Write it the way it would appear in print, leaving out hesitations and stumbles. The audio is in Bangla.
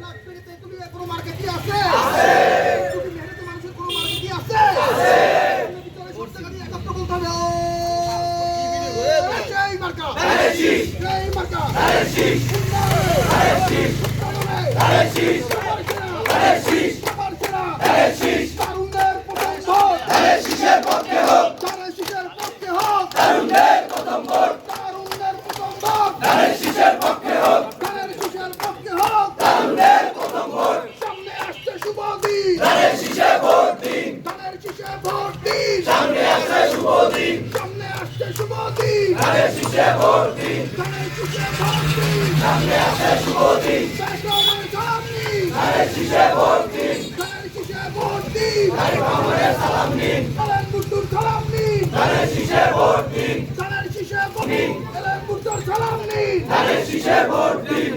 লাখ টাকা তেতুলিয়া কোনো মার্কেট কি আছে? কোটি মেহনতি মানুষের কোনো মার্কেট কি আছে? ভিতরে সব টাকা নিয়ে একাত্র বলতে হবে। সেই মার্কা, সেই মার্কা, তারুণদের প্রথম ভোট, ধানের পক্ষে হোক, তারুণদের প্রথম ভোট, ধানের শীষের পক্ষে হোক, সামনে আসছে শুভ দিন, ধানের শীষে ভোট দিন, সামনে আসছে শুভ দিন, ধানের শীষে ভোট দিন, সামনে আসছে শুভ দিন, ধানের শীষে ভোট দিন, সালাম নিন, ধানের শীষে ভোট দিন, ধানের শীষে ভোট দিন।